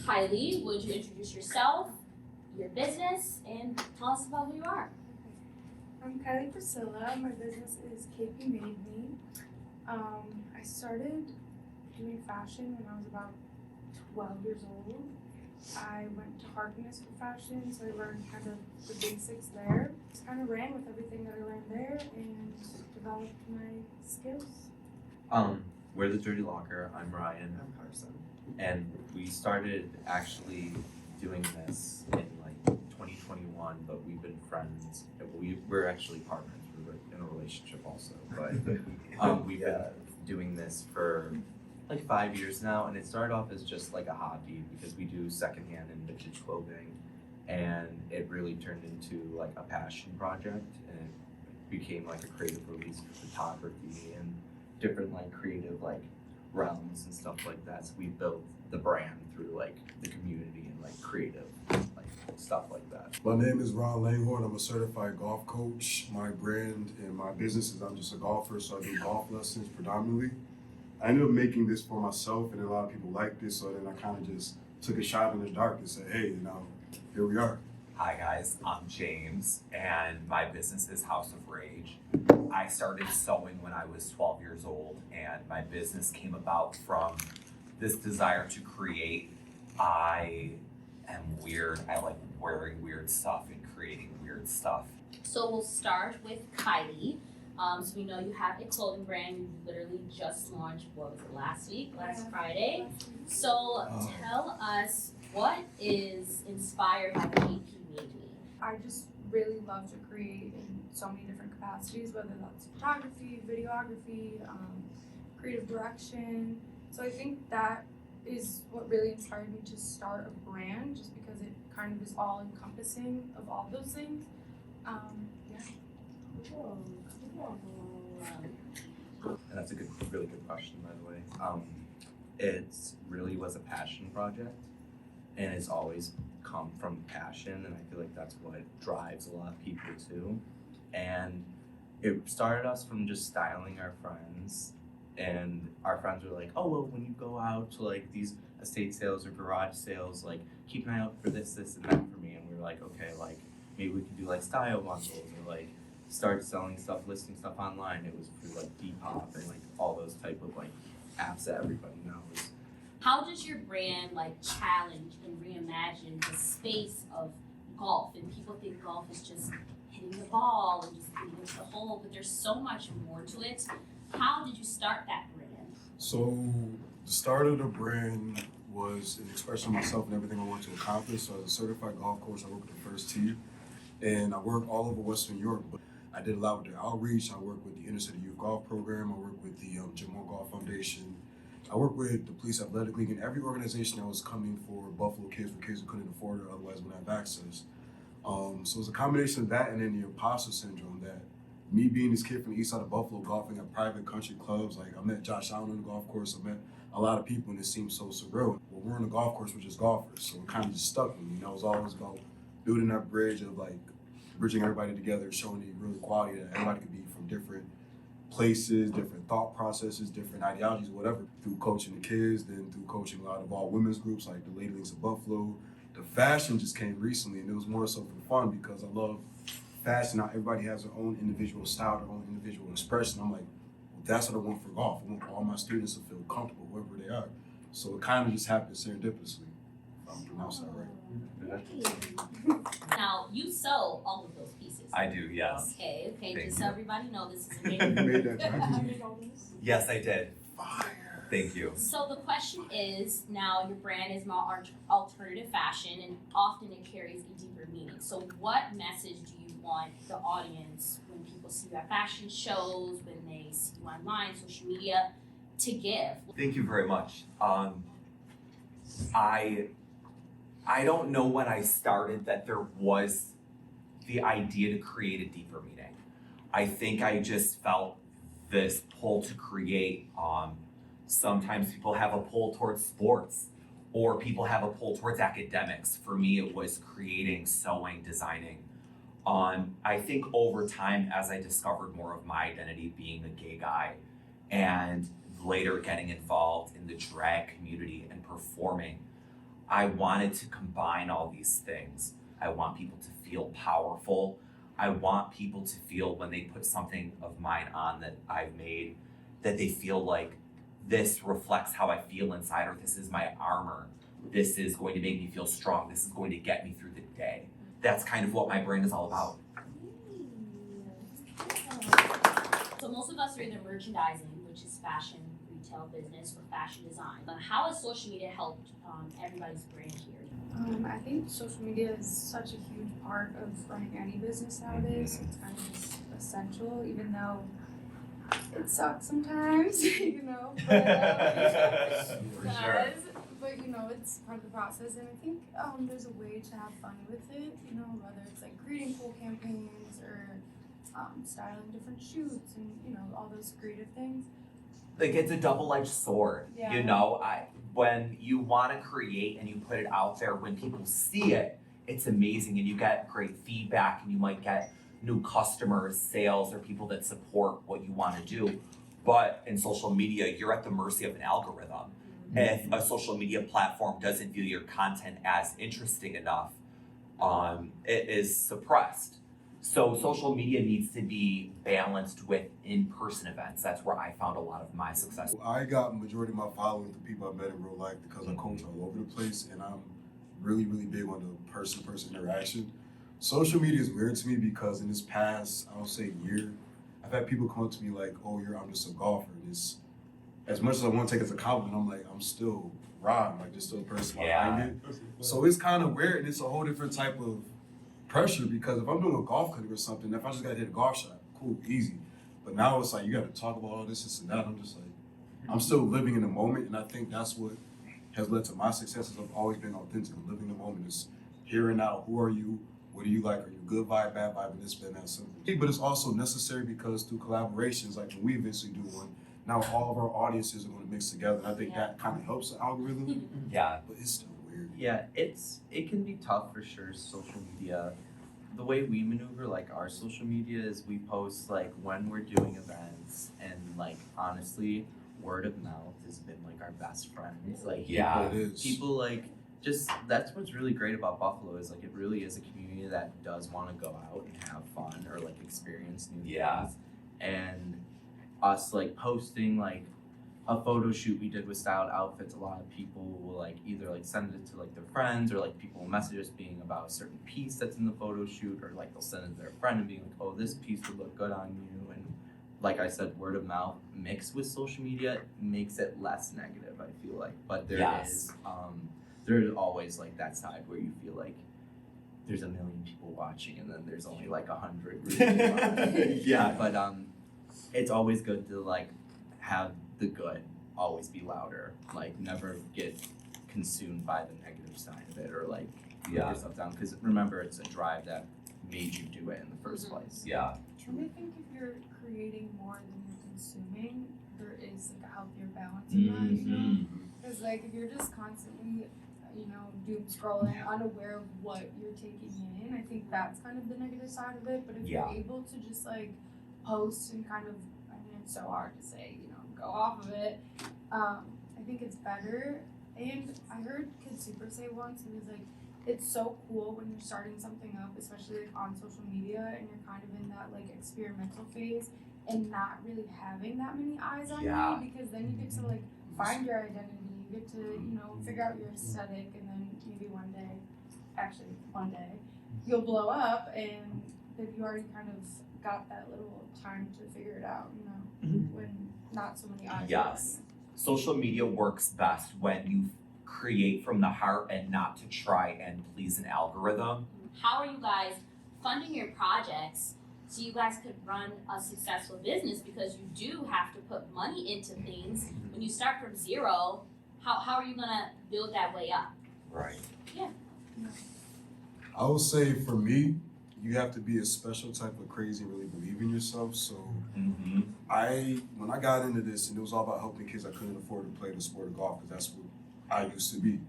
Kylie, would you introduce yourself, your business, and tell us about who you are? I'm Kylie Priscilla. My business is KP Made Me. I started doing fashion when I was about 12 years old. I went to Harkness for fashion, so I learned kind of the basics there. Just kind of ran with everything that I learned there and developed my skills. We're the Dirty Locker. I'm Ryan. I'm Carson. And we started actually doing this in like 2021, but we've been friends. We're actually partners. We're in a relationship also, but we've been doing this for like 5 years now, and it started off as just like a hobby because we do secondhand and vintage clothing, and it really turned into like a passion project, and it became like a creative release for photography and different like creative like realms and stuff like that. So we built the brand through like the community and like creative like stuff like that. My name is Ron Langhorn. I'm a certified golf coach. My brand and my business is I'm just a golfer, so I do golf lessons predominantly. I ended up making this for myself, and a lot of people like this, so then I kind of just took a shot in the dark and said, hey, here we are. Hi guys, I'm James, and my business is House of Rage. I started sewing when I was 12 years old, and my business came about from this desire to create. I am weird. I like wearing weird stuff and creating weird stuff. So we'll start with Kylie. So we know you have a clothing brand. You literally just launched, what was it, last Friday? So tell us, what is inspired by KP Made Me? I just really love to create in so many different capacities, whether that's photography, videography, creative direction. So I think that is what really inspired me to start a brand, just because it kind of is all encompassing of all those things. And that's a really good question, by the way. It really was a passion project, and it's always come from passion, and I feel like that's what drives a lot of people too. And it started us from just styling our friends, and our friends were like, oh, well, when you go out to like these estate sales or garage sales, like keep an eye out for this, and that for me. And we were like, okay, like maybe we could do like style bundles or like start selling stuff, listing stuff online. It was through like Depop and like all those type of like apps that everybody knows. How does your brand like challenge and reimagine the space of golf? And people think golf is just hitting the ball and just getting into the hole, but there's so much more to it. How did you start that brand? So the start of the brand was an expression of myself and everything I want to accomplish. So as a certified golf coach, I work with the First Tee, and I work all over Western New York. But I did a lot with their outreach. I work with the Inner City Youth Golf Program. I work with the Jim Moore Golf Foundation. I work with the Police Athletic League and every organization that was coming for Buffalo kids, for kids who couldn't afford it, otherwise wouldn't have access. So it was a combination of that and then the imposter syndrome, that me being this kid from the east side of Buffalo, golfing at private country clubs, like I met Josh Allen on the golf course, I met a lot of people, and it seemed so surreal. Well, we're on the golf course, we're just golfers, so it kind of just stuck with me. It was always about building that bridge of like bridging everybody together, showing the real equality that everybody could be from different places, different thought processes, different ideologies, whatever, through coaching the kids, then through coaching a lot of all women's groups like the Lady Links of Buffalo. The fashion just came recently, and it was more so for fun because I love fashion. Now everybody has their own individual style, their own individual expression. I'm like, well, that's what I want for golf. I want all my students to feel comfortable wherever they are. So it kind of just happened serendipitously, if I'm pronouncing that right. Now, you sew all of those pieces. I do, yes. Okay, Thank just so you. everybody know, this is You amazing. made that time. Yes, I did. Fire. Thank you. So the question is, now your brand is more alternative fashion, and often it carries a deeper meaning. So what message do you want the audience, when people see you at fashion shows, when they see you online, social media, to give? Thank you very much. I don't know when I started that there was the idea to create a deeper meaning. I think I just felt this pull to create. Sometimes people have a pull towards sports, or people have a pull towards academics. For me, it was creating, sewing, designing. I think over time, as I discovered more of my identity being a gay guy, and later getting involved in the drag community and performing, I wanted to combine all these things. I want people to feel powerful. I want people to feel when they put something of mine on that I've made, that they feel like this reflects how I feel inside, or this is my armor. This is going to make me feel strong. This is going to get me through the day. That's kind of what my brand is all about. So most of us are either merchandising, which is fashion retail business, or fashion design. But how has social media helped everybody's brand here? I think social media is such a huge part of running any business nowadays. It's kind of just essential, even though it sucks sometimes, you know. But, For sure. But you know, it's part of the process, and I think there's a way to have fun with it. You know, whether it's like creating cool campaigns or styling different shoots, and you know, all those creative things. Like, it's a double-edged sword. Yeah. You know, when you want to create and you put it out there, when people see it, it's amazing, and you get great feedback, and you might get new customers, sales, or people that support what you want to do. But in social media, you're at the mercy of an algorithm. If a social media platform doesn't view your content as interesting enough, it is suppressed. So social media needs to be balanced with in-person events. That's where I found a lot of my success. I got majority of my followers, the people I met in real life, because I coach all over the place, and I'm really, really big on the person-to-person interaction. Social media is weird to me because in this past, I don't say year, I've had people come up to me like, "Oh, I'm just a golfer." And it's, as much as I want to take it as a compliment, I'm like, I'm still Ron, like there's still a person behind it. So it's kind of weird, and it's a whole different type of pressure, because if I'm doing a golf clinic or something, if I just gotta hit a golf shot, cool, easy. But now it's like you gotta talk about all this and that. I'm just like, I'm still living in the moment, and I think that's what has led to my successes. I've always been authentic, living the moment. Is hearing out, who are you, what do you like, are you good vibe, bad vibe, and this, that, simple. But it's also necessary because through collaborations, like when we eventually do one, now all of our audiences are gonna mix together, and I think that kind of helps the algorithm. Yeah. But it's still weird. Yeah, it can be tough for sure, social media. The way we maneuver like our social media is we post like when we're doing events, and like honestly, word of mouth has been like our best friends. Like Yeah. It is. people like just that's what's really great about Buffalo is like it really is a community that does want to go out and have fun or like experience new Yeah. things. And us like posting like a photo shoot we did with styled outfits, a lot of people will like either like send it to like their friends, or like people will message us being about a certain piece that's in the photo shoot, or like they'll send it to their friend and being like, oh, this piece would look good on you. And like I said, word of mouth mixed with social media makes it less negative, I feel like. But there Yes. is there's always like that side where you feel like there's a million people watching and then there's only like 100 retweets. Yeah. But it's always good to like have the good always be louder, like never get consumed by the negative side of it, or like put Yeah. yourself down, because remember, it's a drive that made you do it in the first place. Yeah. And I think if you're creating more than you're consuming, there is like a healthier balance in that, you know? Because like if you're just constantly, you know, doom scrolling, unaware of what you're taking in, I think that's kind of the negative side of it. But if Yeah. you're able to just like post and kind of, I mean, it's so hard to say, you know, go off of it. I think it's better. And I heard Kid Super say once, he was like, it's so cool when you're starting something up, especially like on social media, and you're kind of in that like experimental phase and not really having that many eyes on Yeah. you, because then you get to like find your identity, you get to, you know, figure out your aesthetic, and then maybe one day, you'll blow up, and then you already kind of got that little time to figure it out, you know, when not so many eyes are on Yes. you. Social media works best when you create from the heart and not to try and please an algorithm. How are you guys funding your projects so you guys could run a successful business? Because you do have to put money into things. When you start from zero, how are you gonna build that way up? Right. I would say for me, you have to be a special type of crazy and really believe in yourself. So Mm-hmm. when I got into this, and it was all about helping kids I couldn't afford to play the sport of golf, because that's what I used to be.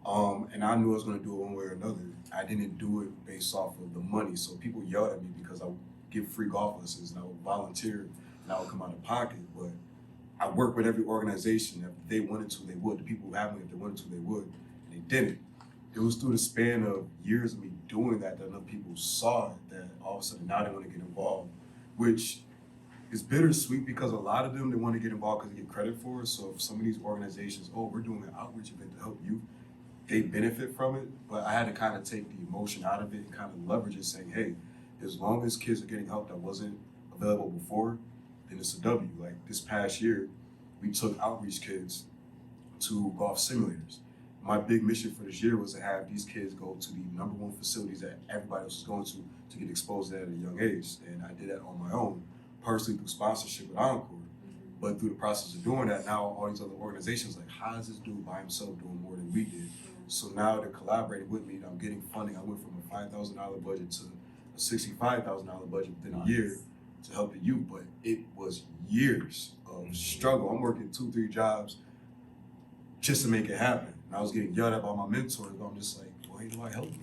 And I knew I was going to do it one way or another. I didn't do it based off of the money. So people yelled at me because I would give free golf lessons, and I would volunteer, and I would come out of pocket. But I worked with every organization. If they wanted to, they would. The people who have me, if they wanted to, they would. And they didn't. It was through the span of years of me doing that enough people saw it that all of a sudden now they want to get involved, which is bittersweet because a lot of them, they want to get involved because they get credit for it. So if some of these organizations, oh, we're doing an outreach event to help youth, they benefit from it. But I had to kind of take the emotion out of it and kind of leverage it, saying, hey, as long as kids are getting help that wasn't available before, then it's a W. Like this past year, we took outreach kids to golf simulators. My big mission for this year was to have these kids go to the #1 facilities that everybody else was going to get exposed to that at a young age. And I did that on my own, personally through sponsorship with Encore. But through the process of doing that, now all these other organizations like, how is this dude by himself doing more than we did? So now they're collaborating with me and I'm getting funding. I went from a $5,000 budget to a $65,000 budget within a year to help the youth, but it was years of struggle. I'm working 2-3 jobs just to make it happen. And I was getting yelled at by my mentors, but I'm just like, well, hey, do I help you?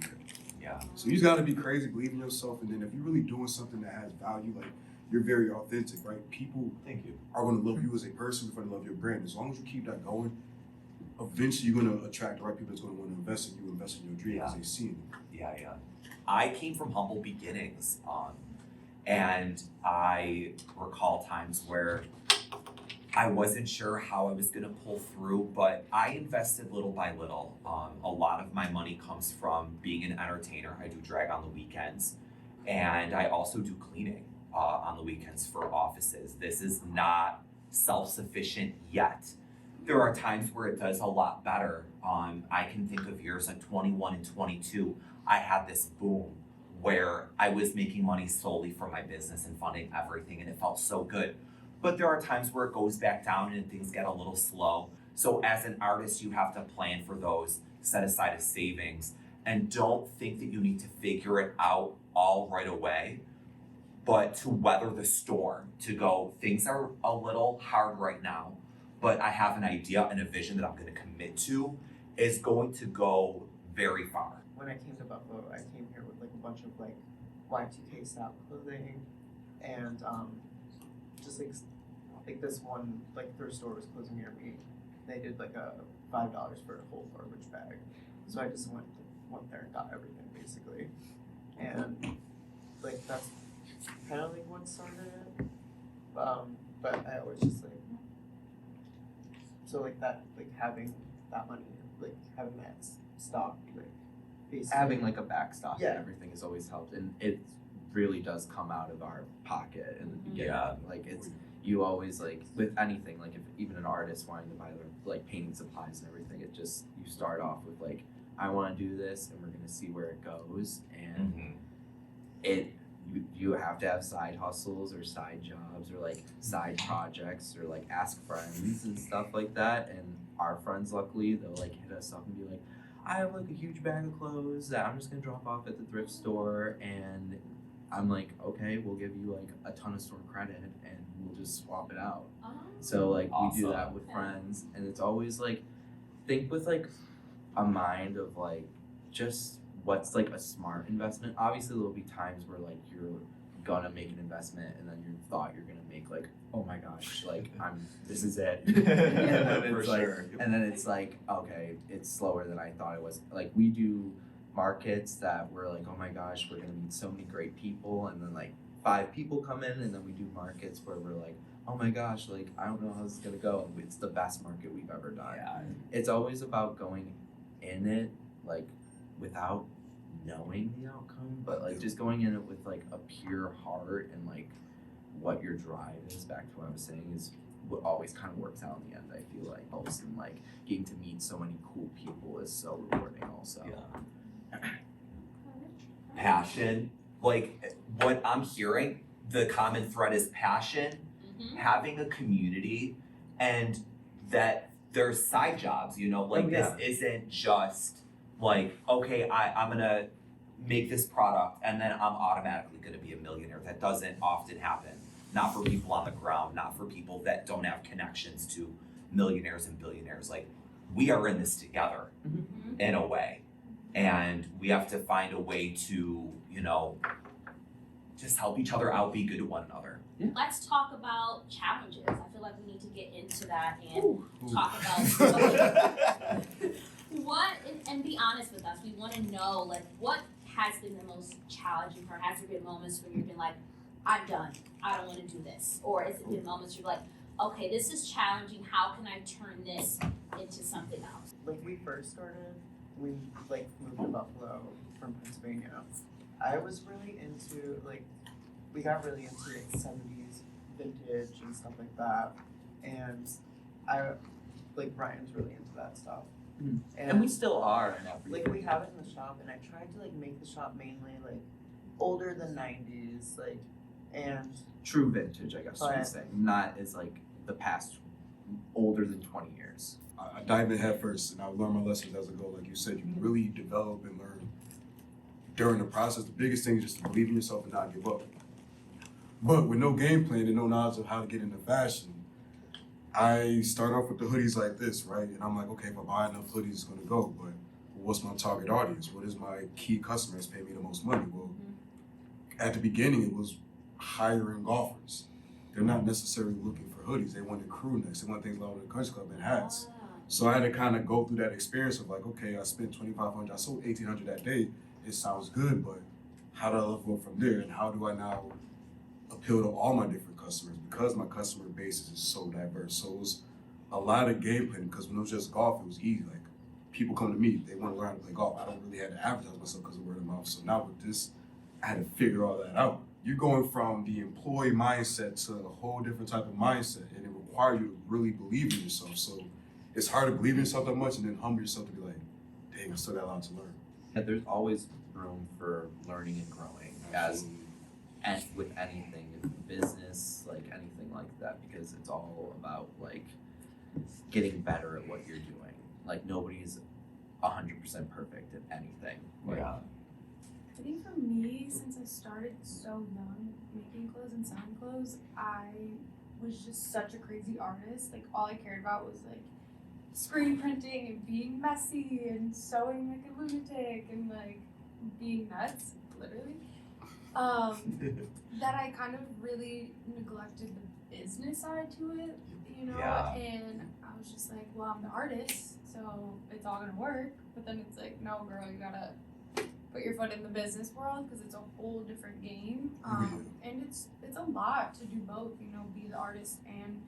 Yeah. So you just gotta be crazy, believe in yourself, and then if you're really doing something that has value, like you're very authentic, right? People Thank you. are gonna love you as a person before they love your brand. As long as you keep that going, eventually you're gonna attract the right people that's gonna want to invest in you, invest in your dream because they see it. Yeah. I came from humble beginnings, and I recall times where I wasn't sure how I was gonna pull through, but I invested little by little. A lot of my money comes from being an entertainer. I do drag on the weekends, and I also do cleaning on the weekends for offices. This is not self-sufficient yet. There are times where it does a lot better. I can think of years like 21 and 22, I had this boom where I was making money solely from my business and funding everything, and it felt so good. But there are times where it goes back down and things get a little slow. So as an artist, you have to plan for those, set aside a savings, and don't think that you need to figure it out all right away, but to weather the storm, to go, things are a little hard right now, but I have an idea and a vision that I'm gonna commit to is going to go very far. When I came to Buffalo, I came here with like a bunch of like Y2K style clothing and just like this one like thrift store was closing near me. They did like a $5 for a whole garbage bag. So I just went there and got everything basically. And like that's kind of like what started it. But I always just like so like that like having that money like having that stock like basically Having like a backstop Yeah. and everything has always helped, and it really does come out of our pocket in the beginning. Yeah. Like it's you always like with anything, like if even an artist wanting to buy their like painting supplies and everything, it just you start off with like I want to do this and we're gonna see where it goes, and you have to have side hustles or side jobs or like side projects or like ask friends and stuff like that. And our friends, luckily, they'll like hit us up and be like, I have like a huge bag of clothes that I'm just gonna drop off at the thrift store, and I'm like, okay, we'll give you like a ton of store credit and we'll just swap it out. Oh. So like we do Awesome. that with friends, and it's always like think with like a mind of like just what's like a smart investment. Obviously there'll be times where like you're gonna make an investment and then you thought you're gonna make like, oh my gosh, like this is it. and then For it's like sure. and then it's like, okay, it's slower than I thought it was. Like we do markets that we're like, oh my gosh, we're gonna meet so many great people, and then like 5 people come in, and then we do markets where we're like, oh my gosh, like I don't know how this is gonna go. It's the best market we've ever done. Yeah. It's always about going in it like without knowing the outcome, but like just going in it with like a pure heart and like what your drive is. Back to what I was saying is what always kind of works out in the end. I feel like also, and like getting to meet so many cool people is so rewarding also. Yeah. Passion, like what I'm hearing, the common thread is passion, having a community, and that there's side jobs, you know, like Oh, yeah. this isn't just like, okay, I'm gonna make this product and then I'm automatically gonna be a millionaire. That doesn't often happen. Not for people on the ground, not for people that don't have connections to millionaires and billionaires. Like, we are in this together in a way. And we have to find a way to, you know, just help each other out, be good to one another. Let's talk about challenges. I feel like we need to get into that and talk about what, and be honest with us, we wanna know, like, what has been the most challenging part? Has there been moments where you've been like, I'm done, I don't wanna do this? Or has it been moments where you're like, okay, this is challenging, how can I turn this into something else? Like we first started, we like moved to Buffalo from Pennsylvania. I was really into like, we got really into like 70s vintage and stuff like that. And like Brian's really into that stuff. Mm. And we still are in every. like we have it in the shop, and I tried to like make the shop mainly like older than 90s, like, and True vintage, I guess you But- would say, not as like the past older than 20 years. I dive in head first, and I learn my lessons as I go. Like you said, you really develop and learn during the process. The biggest thing is just to believe in yourself and not give up. But with no game plan and no knowledge of how to get into fashion, I start off with the hoodies like this, right? And I'm like, okay, if I buy enough hoodies, it's gonna go. But what's my target audience? What is my key customers pay me the most money? Well, at the beginning, it was hiring golfers. They're not necessarily looking for hoodies. They want the crew necks. They want things like the country club and hats. So I had to kind of go through that experience of like, okay, I spent $2,500, I sold $1,800 that day. It sounds good, but how do I level up from there? And how do I now appeal to all my different customers? Because my customer base is so diverse. So it was a lot of game planning, because when it was just golf, it was easy. Like, people come to me, they want to learn how to play golf. I don't really have to advertise myself because of word of mouth. So now with this, I had to figure all that out. You're going from the employee mindset to a whole different type of mindset, and it requires you to really believe in yourself. So it's hard to believe in yourself that much and then humble yourself to be like, dang, I still got a lot to learn. Yeah, there's always room for learning and growing and with anything, business, like anything like that, because it's all about like getting better at what you're doing. Like nobody's 100% perfect at anything. Like, Yeah. I think for me, since I started so young making clothes and selling clothes, I was just such a crazy artist. Like, all I cared about was like screen printing and being messy and sewing like a lunatic and like being nuts, literally. That I kind of really neglected the business side to it, you know? Yeah. And I was just like, well, I'm the artist, so it's all gonna work. But then it's like, no, girl, you gotta put your foot in the business world because it's a whole different game. And it's a lot to do both, you know, be the artist and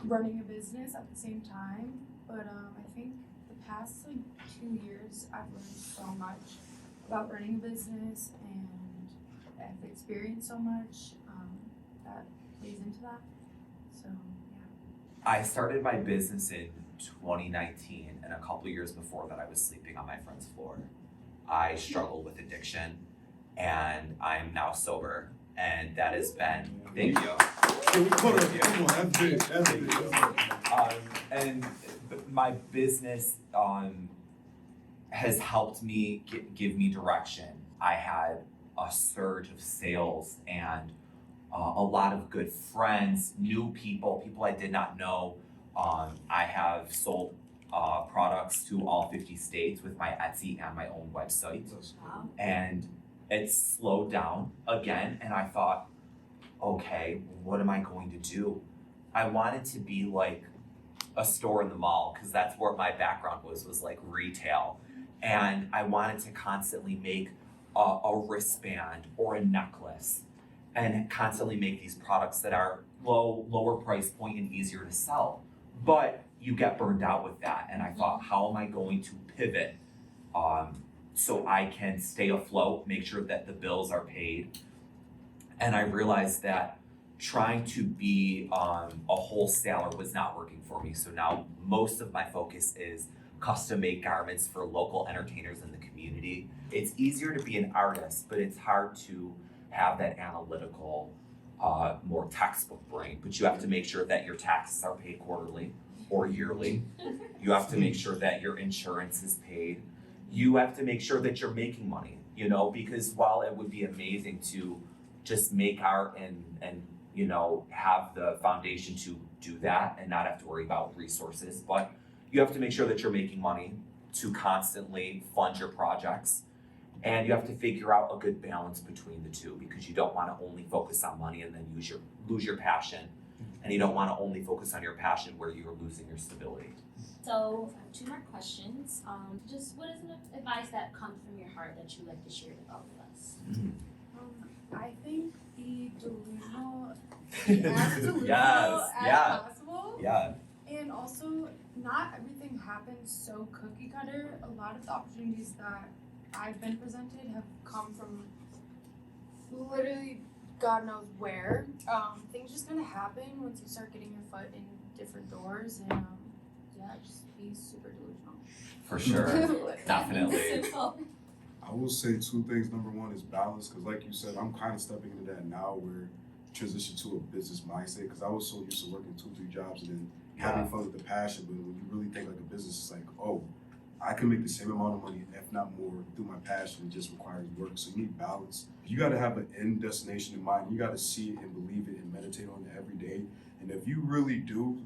running a business at the same time. But I think the past like 2 years, I've learned so much about running a business, and I've experienced so much that plays into that. So yeah. I started my business in 2019, and a couple years before that, I was sleeping on my friend's floor. I struggled with addiction, and I'm now sober, and that has been, thank you. Come on, that's big. That's big. And my business has helped me give me direction. I had a surge of sales and a lot of good friends, new people I did not know. I have sold products to all 50 states with my Etsy and my own website. Wow. And it slowed down again, and I thought, okay, what am I going to do? I wanted to be like a store in the mall, because that's where my background was like retail. And I wanted to constantly make a wristband or a necklace, and constantly make these products that are lower price point and easier to sell. But you get burned out with that. And I thought, how am I going to pivot so I can stay afloat, make sure that the bills are paid? And I realized that trying to be a wholesaler was not working for me. So now most of my focus is custom made garments for local entertainers in the community. It's easier to be an artist, but it's hard to have that analytical, more textbook brain. But you have to make sure that your taxes are paid quarterly or yearly. You have to make sure that your insurance is paid. You have to make sure that you're making money, you know, because while it would be amazing to just make art and you know, have the foundation to do that and not have to worry about resources, but you have to make sure that you're making money to constantly fund your projects. And you have to figure out a good balance between the two, because you don't want to only focus on money and then lose your passion and you don't want to only focus on your passion where you're losing your stability. So I have two more questions. Just what is an advice that comes from your heart that you like to share with all of us? I think be delusional, be as delusional Yes, as yeah. possible. Yeah. And also, not everything happens so cookie cutter. A lot of the opportunities that I've been presented have come from literally God knows where. Things just kind of happen once you start getting your foot in different doors, and yeah, just be super delusional. For sure. Definitely. Simple. I will say two things. Number one is balance, because like you said, I'm kind of stepping into that now where transition to a business mindset, because I was so used to working 2-3 jobs and then having fun with the passion, but when you really think like a business, it's like, oh, I can make the same amount of money, if not more, through my passion. It just requires work. So you need balance. You got to have an end destination in mind. You got to see it and believe it and meditate on it every day. And if you really do,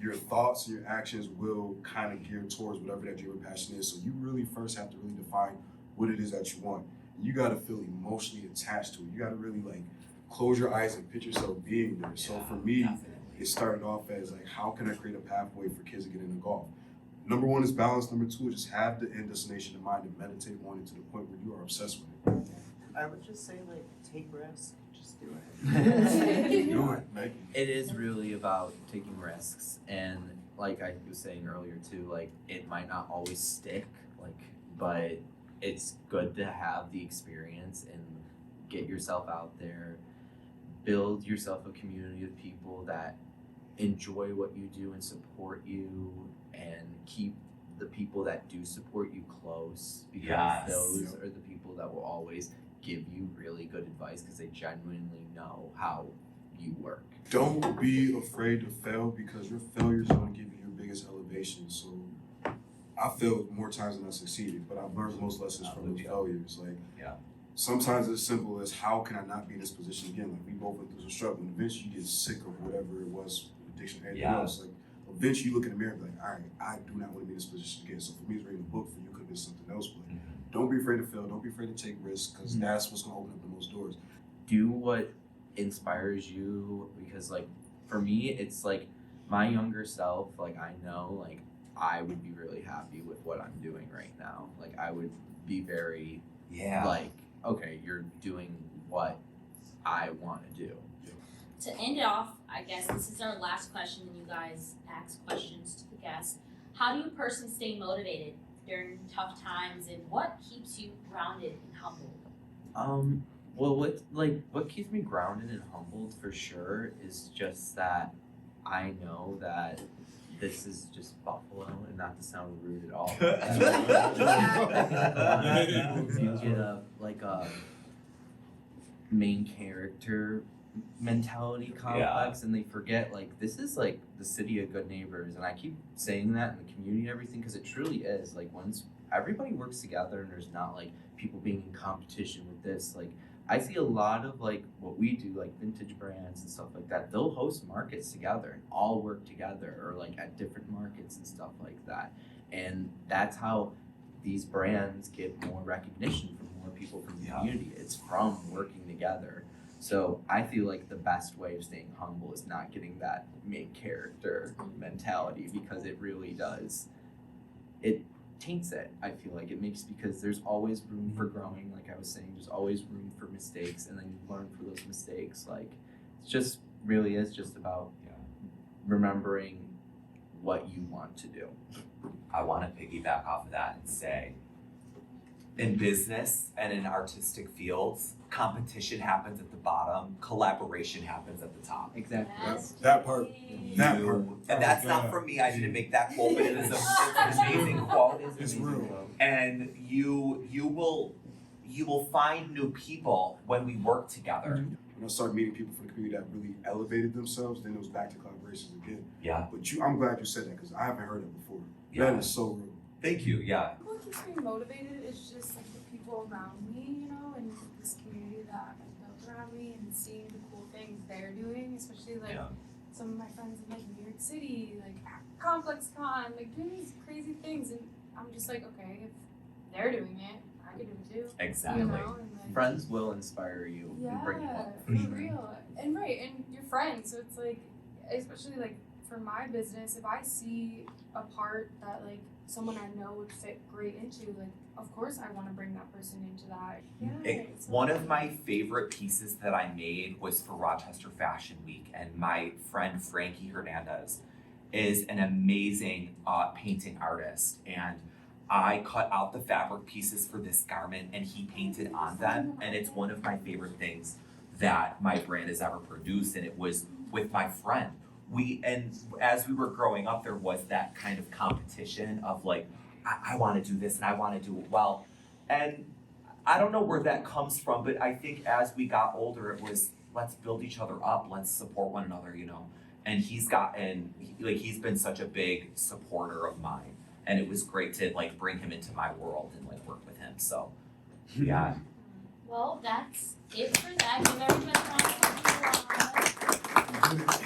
your thoughts and your actions will kind of gear towards whatever that dream and passion is. So you really first have to really define what it is that you want. And you got to feel emotionally attached to it. You got to really like close your eyes and picture yourself being there. So for me, it started off as like, how can I create a pathway for kids to get into golf? Number one is balance. Number two is just have the end destination in mind and meditate on it to the point where you are obsessed with it. I would just say like take risks, just do it. Do it, make it. It is really about taking risks, and like I was saying earlier too, like it might not always stick, like, but it's good to have the experience and get yourself out there, build yourself a community of people that enjoy what you do and support you, and keep the people that do support you close, because Yes. those are the people that will always give you really good advice because they genuinely know how you work. Don't be afraid to fail, because your failure is going to give you your biggest elevation. So I failed more times than I succeeded, but I've learned the most lessons from those failures. Like, Yeah. sometimes it's as simple as, how can I not be in this position again? Like, we both went through some struggle, and eventually you get sick of whatever it was, addiction or anything Yeah. else. Like, eventually you look in the mirror and be like, all right, I do not want to be in this position again. So for me, it's reading a book. For you, could have been something else. But don't be afraid to fail. Don't be afraid to take risks, because Mhm. that's what's going to open up the most doors. Do what inspires you, because like for me it's like my younger self, like I know like I would be really happy with what I'm doing right now. Like I would be very Yeah. like, okay, you're doing what I want to do. To end it off, I guess this is our last question, and you guys ask questions to the guests. How do you personally stay motivated during tough times, and what keeps you grounded and humble? Well, what keeps me grounded and humbled for sure is just that I know that this is just Buffalo, and not to sound rude at all. You get a main character mentality complex, and they forget like this is like the city of good neighbors, and I keep saying that in the community and everything because it truly is. Like once everybody works together and there's not like people being in competition with this, like I see a lot of like what we do, like vintage brands and stuff like that, they'll host markets together and all work together, or like at different markets and stuff like that. And that's how these brands get more recognition from more people from the community. It's from working together. So I feel like the best way of staying humble is not getting that main character mentality, because it really does. It taints it. I feel like it makes, because there's always room for growing. Like I was saying, there's always room for mistakes, and then you learn for those mistakes. Like it's just really is just about remembering what you want to do. I want to piggyback off of that and say, in business and in artistic fields, competition happens at the bottom, collaboration happens at the top. Exactly. Yes. That part. That part. And that's not from me, I didn't make that quote, but it is it's an amazing quote. It's real. And you will find new people when we work together. When I started meeting people from the community that really elevated themselves, then it was back to collaborations again. Yeah. But I'm glad you said that, because I haven't heard it before. Yeah. That is so real. Thank you, yeah. What keeps me motivated is just like the people around me, you know, and this community that I've built around me, and seeing the cool things they're doing, especially like Yeah. some of my friends in like New York City, like Complex Con, like doing these crazy things, and I'm just like, okay, if they're doing it, I could do it too. Exactly. You know, and like, Friends will inspire you and bring you yeah, up. for real, and right, and you're friends, so it's like especially like for my business, if I see a part that like someone I know would fit great into, like of course I want to bring that person into that. Yeah. So- One of my favorite pieces that I made was for Rochester Fashion Week, and my friend Frankie Hernandez is an amazing painting artist, and I cut out the fabric pieces for this garment and he painted on them, and it's one of my favorite things that my brand has ever produced, and it was with my friend. And as we were growing up, there was that kind of competition of like, I want to do this and I want to do it well. And I don't know where that comes from, but I think as we got older, it was let's build each other up, let's support one another, you know. And he's been such a big supporter of mine, and it was great to like bring him into my world and like work with him. So, yeah. Well, that's it for that. Give everybody a round of applause.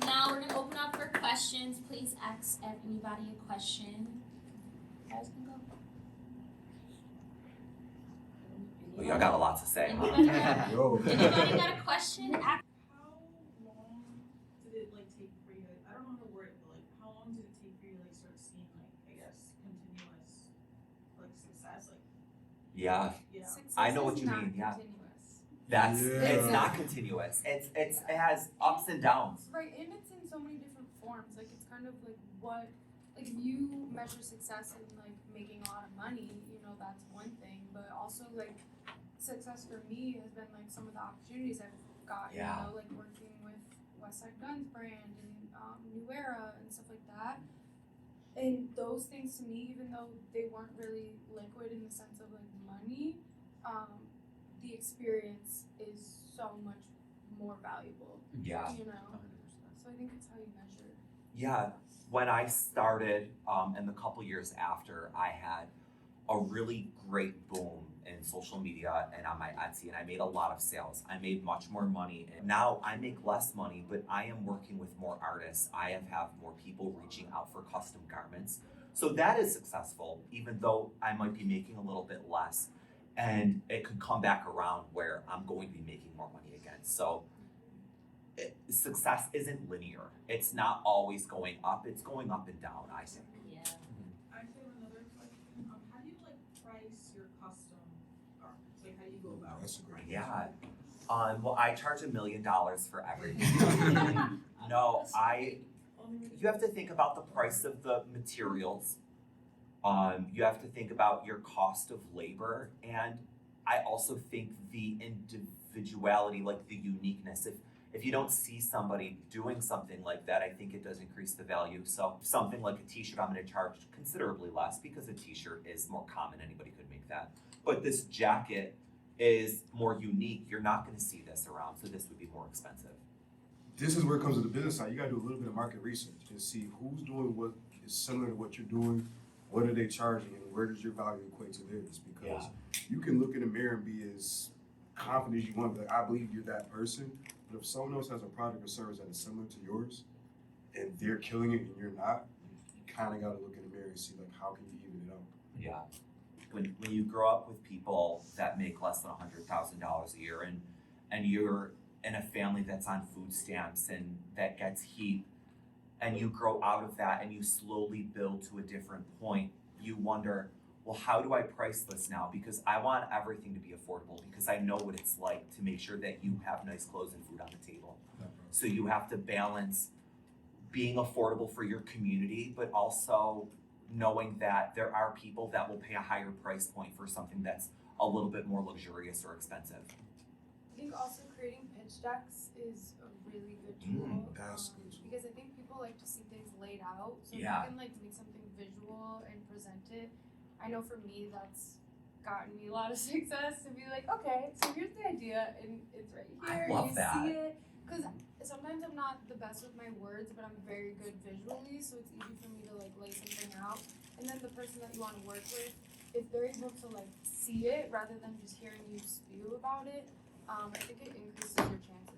Now we're gonna open up for questions. Please ask anybody a question. You guys can go. Well, y'all got a lot to say, huh? Anybody got, Yo. anybody got a question? How long did it like take for you? I don't know how to word it, but like how long did it take for you to like start seeing like I guess continuous like success? Like Yeah, yeah. Success I know what is you not mean, yeah. continuous. it's Yeah. not continuous. It has ups and downs. Right, and it's in so many different forms. Like it's kind of like if you measure success in like making a lot of money, you know, that's one thing. But also like success for me has been like some of the opportunities I've got, Yeah. you know, like working with Westside Guns brand and New Era and stuff like that. And those things to me, even though they weren't really liquid in the sense of like money, the experience is so much more valuable, Yeah. you know. So I think it's how you measure. Yeah, when I started, and the couple years after, I had a really great boom in social media and on my Etsy, and I made a lot of sales. I made much more money, and now I make less money, but I am working with more artists. I have more people reaching out for custom garments. So that is successful, even though I might be making a little bit less, and it could come back around where I'm going to be making more money again. So success isn't linear. It's not always going up, it's going up and down, I think. Yeah. I actually have another question. How do you like price your custom garments? Like how do you go about That's a great Yeah. Well, I charge $1 million for everything. No, you have to think about the price of the materials. You have to think about your cost of labor, and I also think the individuality, like the uniqueness. If you don't see somebody doing something like that, I think it does increase the value. So something like a t-shirt, I'm gonna charge considerably less because a t-shirt is more common, anybody could make that. But this jacket is more unique, you're not gonna see this around, so this would be more expensive. This is where it comes to the business side. You gotta do a little bit of market research and see who's doing what is similar to what you're doing, what are they charging, and where does your value equate to theirs? Because you can look in the mirror and be as confident as you want, like, I believe you're that person. But if someone else has a product or service that is similar to yours, and they're killing it and you're not, you kind of got to look in the mirror and see like how can you even it out. Yeah. When you grow up with people that make less than $100,000 a year, and you're in a family that's on food stamps and that gets heat, and you grow out of that and you slowly build to a different point, you wonder, well, how do I price this now? Because I want everything to be affordable, because I know what it's like to make sure that you have nice clothes and food on the table. So you have to balance being affordable for your community, but also knowing that there are people that will pay a higher price point for something that's a little bit more luxurious or expensive. I think also creating pitch decks is a really good tool. That's good. Because I think people like to see things laid out. So Yeah. if you can like make something visual and present it. I know for me that's gotten me a lot of success to be like, okay, so here's the idea and it's right here. I love you that. see it. Because sometimes I'm not the best with my words, but I'm very good visually, so it's easy for me to like lay something out. And then the person that you want to work with, if they're able to like see it rather than just hearing you spew about it, I think it increases your chances